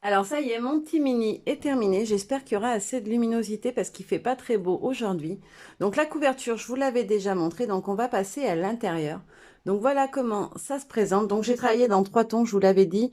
Alors ça y est, mon petit mini est terminé. J'espère qu'il y aura assez de luminosité parce qu'il fait pas très beau aujourd'hui. Donc la couverture, je vous l'avais déjà montré, donc on va passer à l'intérieur. Donc voilà comment ça se présente. Donc j'ai travaillé dans 3 tons, je vous l'avais dit,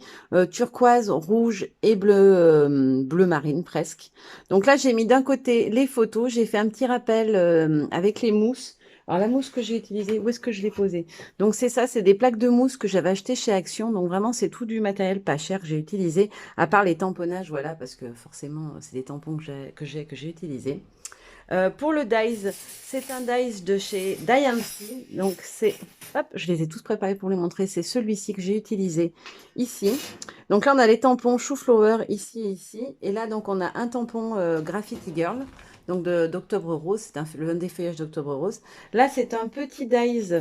turquoise, rouge et bleu, bleu marine presque. Donc là j'ai mis d'un côté les photos, j'ai fait un petit rappel avec les mousses. Alors la mousse que j'ai utilisée, où est-ce que je l'ai posée? Donc c'est ça, c'est des plaques de mousse que j'avais achetées chez Action. Donc vraiment c'est tout du matériel pas cher que j'ai utilisé. À part les tamponnages, voilà, parce que forcément, c'est des tampons que j'ai utilisés. Pour le dies, c'est un dies de chez Diancy. Donc, c'est. Hop, je les ai tous préparés pour les montrer. C'est celui-ci que j'ai utilisé ici. Donc là, on a les tampons Chou Flower ici et ici. Et là, donc, on a un tampon Graffiti Girl. Donc, d'Octobre Rose. C'est l'un des feuillages d'Octobre Rose. Là, c'est un petit dies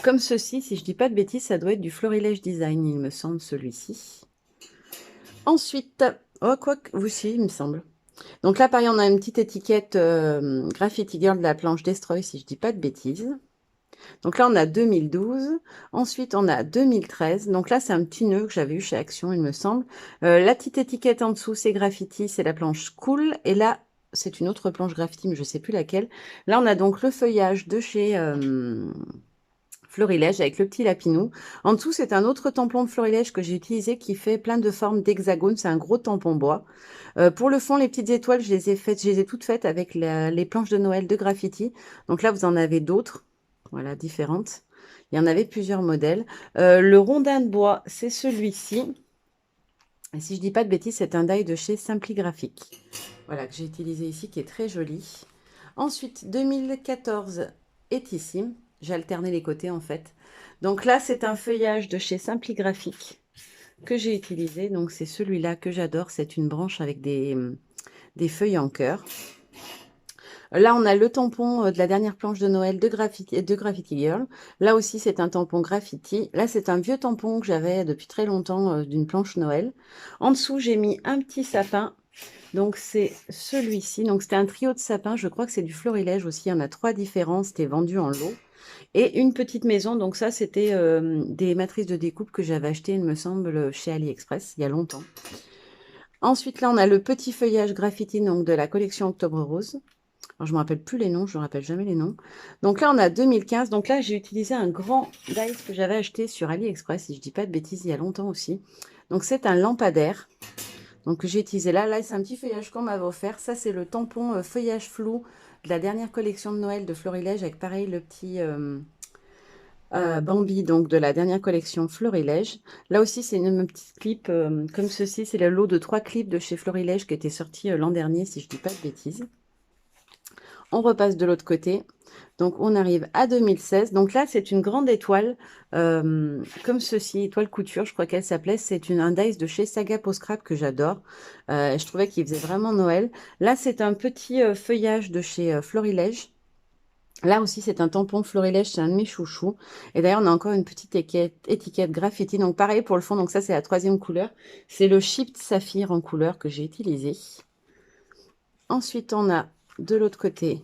comme ceci. Si je dis pas de bêtises, ça doit être du Florilège Design, il me semble, celui-ci. Ensuite, oh, quoi que, oui, si, il me semble. Donc là, pareil, on a une petite étiquette Graffiti Girl de la planche Destroy, si je dis pas de bêtises. Donc là, on a 2012. Ensuite, on a 2013. Donc là, c'est un petit nœud que j'avais eu chez Action, il me semble. La petite étiquette en dessous, c'est Graffiti, c'est la planche Cool. Et là, c'est une autre planche Graffiti, mais je sais plus laquelle. Là, on a donc le feuillage de chez Florilège avec le petit lapinou. En dessous, c'est un autre tampon de Florilège que j'ai utilisé qui fait plein de formes d'hexagone. C'est un gros tampon bois. Pour le fond, les petites étoiles, je les ai toutes faites avec les planches de Noël de Graffiti. Donc là, vous en avez d'autres, voilà, différentes. Il y en avait plusieurs modèles. Le rondin de bois, c'est celui-ci. Et si je dis pas de bêtises, c'est un die de chez Simpli Graphique. Voilà, que j'ai utilisé ici, qui est très joli. Ensuite, 2014 est ici. J'ai alterné les côtés, en fait. Donc là, c'est un feuillage de chez Simpli Graphique que j'ai utilisé. Donc c'est celui-là que j'adore. C'est une branche avec des feuilles en cœur. Là, on a le tampon de la dernière planche de Noël de Graffiti Girl. Là aussi, c'est un tampon graffiti. Là, c'est un vieux tampon que j'avais depuis très longtemps d'une planche Noël. En dessous, j'ai mis un petit sapin. Donc, c'est celui-ci. Donc, c'était un trio de sapins. Je crois que c'est du florilège aussi. Il y en a 3 différents. C'était vendu en lot. Et une petite maison. Donc, ça, c'était des matrices de découpe que j'avais achetées, il me semble, chez AliExpress il y a longtemps. Ensuite, là, on a le petit feuillage graffiti donc, de la collection Octobre Rose. Alors, je ne me rappelle plus les noms, je ne me rappelle jamais les noms. Donc là, on a 2015. Donc là, j'ai utilisé un grand dice que j'avais acheté sur AliExpress, si je ne dis pas de bêtises, il y a longtemps aussi. Donc c'est un lampadaire. Donc que j'ai utilisé là. Là, c'est un petit feuillage qu'on m'avait offert. Ça, c'est le tampon feuillage flou de la dernière collection de Noël de Florilège avec pareil le petit Bambi, donc de la dernière collection Florilège. Là aussi, c'est une petite clip comme ceci. C'est le lot de 3 clips de chez Florilège qui était sorti l'an dernier, si je ne dis pas de bêtises. On repasse de l'autre côté. Donc, on arrive à 2016. Donc là, c'est une grande étoile, comme ceci, étoile couture, je crois qu'elle s'appelait. C'est un dice de chez Saga Post Scrap que j'adore. Je trouvais qu'il faisait vraiment Noël. Là, c'est un petit feuillage de chez Florilège. Là aussi, c'est un tampon Florilège, c'est un de mes chouchous. Et d'ailleurs, on a encore une petite étiquette graffiti. Donc, pareil pour le fond. Donc, ça, c'est la 3e couleur. C'est le Chipped Saphir en couleur que j'ai utilisé. Ensuite, on a de l'autre côté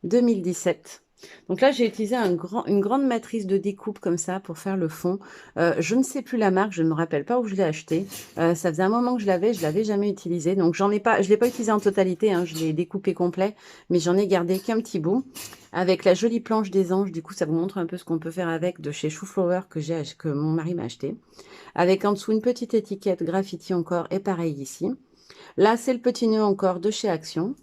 2017. Donc là, j'ai utilisé une grande matrice de découpe comme ça pour faire le fond. Je ne sais plus la marque, je ne me rappelle pas où je l'ai acheté. Ça faisait un moment que je l'avais jamais utilisé. Donc j'en ai pas, je l'ai pas utilisé en totalité, hein, je l'ai découpé complet, mais j'en ai gardé qu'un petit bout. Avec la jolie planche des anges, du coup, ça vous montre un peu ce qu'on peut faire avec de chez Chouflower que mon mari m'a acheté. Avec en dessous une petite étiquette graffiti encore et pareil ici. Là, c'est le petit nœud encore de chez Action.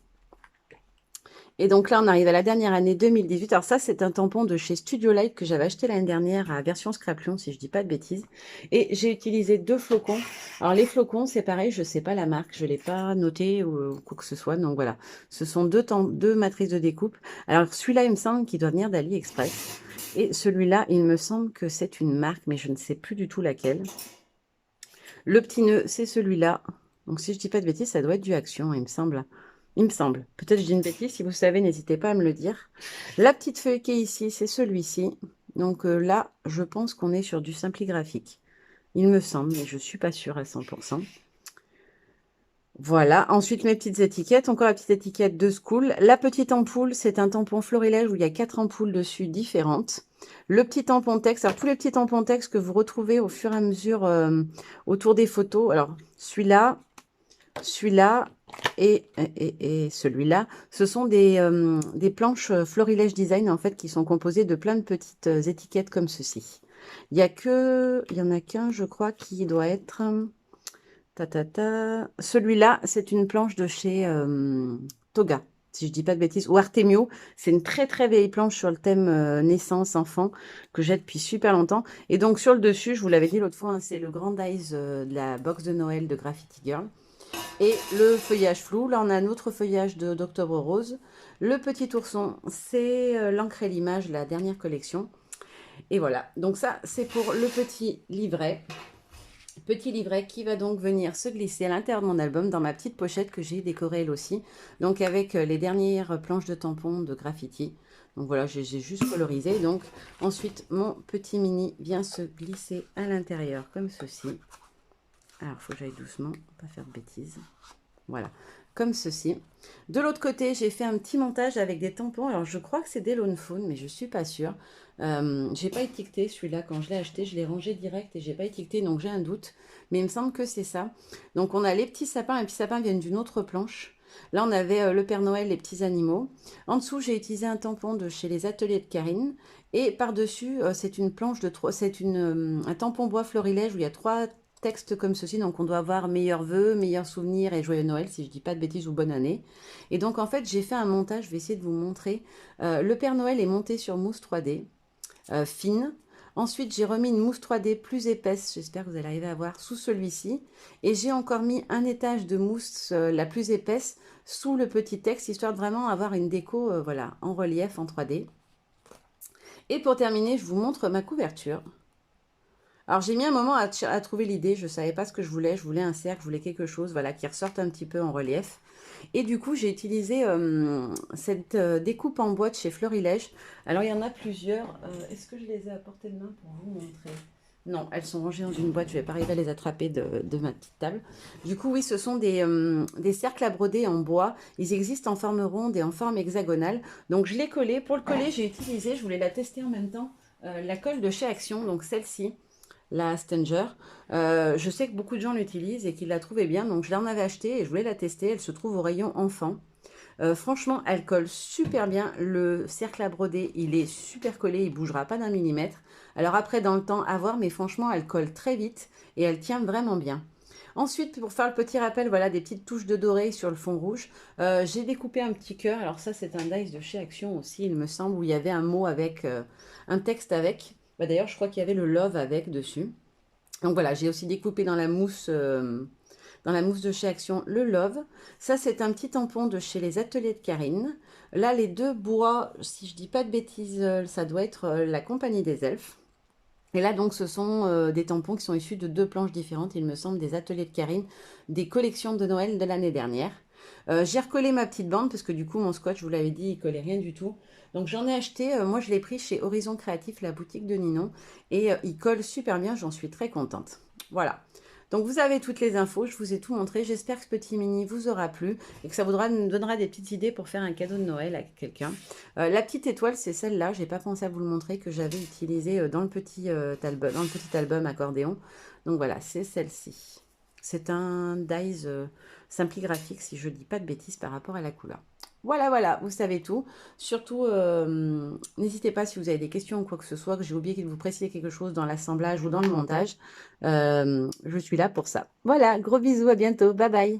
Et donc là, on arrive à la dernière année 2018. Alors ça, c'est un tampon de chez Studio Light que j'avais acheté l'année dernière à version Scraplion, si je dis pas de bêtises. Et j'ai utilisé 2 flocons. Alors les flocons, c'est pareil, je sais pas la marque, je l'ai pas noté ou quoi que ce soit. Donc voilà, ce sont deux matrices de découpe. Alors celui-là, il me semble qu'il doit venir d'AliExpress. Et celui-là, il me semble que c'est une marque, mais je ne sais plus du tout laquelle. Le petit nœud, c'est celui-là. Donc si je dis pas de bêtises, ça doit être du Action, il me semble. Il me semble. Peut-être je dis une bêtise. Si vous savez, n'hésitez pas à me le dire. La petite feuille qui est ici, c'est celui-ci. Donc là, je pense qu'on est sur du Simpli Graphique. Il me semble, mais je ne suis pas sûre à 100%. Voilà, ensuite mes petites étiquettes, encore la petite étiquette de School. La petite ampoule, c'est un tampon florilège où il y a 4 ampoules dessus différentes. Le petit tampon texte, alors tous les petits tampons texte que vous retrouvez au fur et à mesure autour des photos. Alors celui-là, celui-là et celui-là, ce sont des planches Florilège Design en fait qui sont composées de plein de petites étiquettes comme ceci. Il y en a qu'un, je crois, qui doit être celui-là, c'est une planche de chez Toga, si je dis pas de bêtises, ou Artemio. C'est une très très vieille planche sur le thème naissance, enfant, que j'ai depuis super longtemps. Et donc sur le dessus, je vous l'avais dit l'autre fois, hein, c'est le Grand Eyes de la box de Noël de Graffiti Girl. Et le feuillage flou, là on a un autre feuillage d'Octobre Rose. Le petit ourson, c'est l'encre et l'image, la dernière collection. Et voilà, donc ça c'est pour le petit livret. Petit livret qui va donc venir se glisser à l'intérieur de mon album dans ma petite pochette que j'ai décorée elle aussi. Donc avec les dernières planches de tampons de graffiti. Donc voilà, j'ai juste colorisé. Donc ensuite, mon petit mini vient se glisser à l'intérieur comme ceci. Alors, il faut que j'aille doucement, pas faire de bêtises. Voilà, comme ceci. De l'autre côté, j'ai fait un petit montage avec des tampons. Alors, je crois que c'est des Lone Phone, mais je ne suis pas sûre. J'ai pas étiqueté celui-là quand je l'ai acheté. Je l'ai rangé direct et j'ai pas étiqueté, donc j'ai un doute. Mais il me semble que c'est ça. Donc, on a les petits sapins. Les petits sapins viennent d'une autre planche. Là, on avait le Père Noël, les petits animaux. En dessous, j'ai utilisé un tampon de chez les ateliers de Karine. Et par-dessus, c'est une planche de trois. C'est un tampon bois florilège où il y a 3 texte comme ceci, donc on doit avoir meilleurs vœux, meilleurs souvenirs et joyeux Noël, si je dis pas de bêtises, ou bonne année. Et donc en fait, j'ai fait un montage, je vais essayer de vous montrer. Le Père Noël est monté sur mousse 3D, fine. Ensuite, j'ai remis une mousse 3D plus épaisse, j'espère que vous allez arriver à voir, sous celui-ci. Et j'ai encore mis un étage de mousse la plus épaisse sous le petit texte, histoire de vraiment avoir une déco voilà, en relief, en 3D. Et pour terminer, je vous montre ma couverture. Alors j'ai mis un moment à trouver l'idée, je ne savais pas ce que je voulais un cercle, je voulais quelque chose voilà, qui ressorte un petit peu en relief. Et du coup j'ai utilisé cette découpe en bois de chez Florilège. Alors il y en a plusieurs, est-ce que je les ai à portée de main pour vous montrer? Non, elles sont rangées dans une boîte, je ne vais pas arriver à les attraper de ma petite table. Du coup oui, ce sont des cercles à broder en bois, ils existent en forme ronde et en forme hexagonale. Donc je l'ai collé, pour le coller j'ai utilisé, je voulais la tester en même temps, la colle de chez Action, donc celle-ci la Stanger. Je sais que beaucoup de gens l'utilisent et qu'ils la trouvaient bien, donc je l'en avais acheté et je voulais la tester. Elle se trouve au rayon enfant. Franchement, elle colle super bien. Le cercle à broder, il est super collé, il bougera pas d'un millimètre. Alors après, dans le temps, à voir, mais franchement, elle colle très vite et elle tient vraiment bien. Ensuite, pour faire le petit rappel, voilà, des petites touches de doré sur le fond rouge. J'ai découpé un petit cœur. Alors ça, c'est un dice de chez Action aussi, il me semble, où il y avait un mot avec, un texte avec. Bah, d'ailleurs, je crois qu'il y avait le love avec dessus. Donc voilà, j'ai aussi découpé dans la mousse de chez Action le love. Ça, c'est un petit tampon de chez les ateliers de Karine. Là, les deux bois, si je dis pas de bêtises, ça doit être la compagnie des elfes. Et là, donc, ce sont des tampons qui sont issus de 2 planches différentes, il me semble, des ateliers de Karine, des collections de Noël de l'année dernière. J'ai recollé ma petite bande parce que du coup, mon scotch, je vous l'avais dit, il collait rien du tout. Donc, j'en ai acheté, moi, je l'ai pris chez Horizon Créatif, la boutique de Ninon, et il colle super bien, j'en suis très contente. Voilà. Donc, vous avez toutes les infos, je vous ai tout montré. J'espère que ce petit mini vous aura plu et que ça vous donnera des petites idées pour faire un cadeau de Noël à quelqu'un. La petite étoile, c'est celle-là, j'ai pas pensé à vous le montrer, que j'avais utilisée dans le petit album accordéon. Donc voilà, c'est celle-ci. C'est un dies simpligraphique, si je ne dis pas de bêtises par rapport à la couleur. Voilà, voilà, vous savez tout. Surtout, n'hésitez pas si vous avez des questions ou quoi que ce soit, que j'ai oublié de vous préciser quelque chose dans l'assemblage ou dans le montage. Je suis là pour ça. Voilà, gros bisous, à bientôt, bye bye.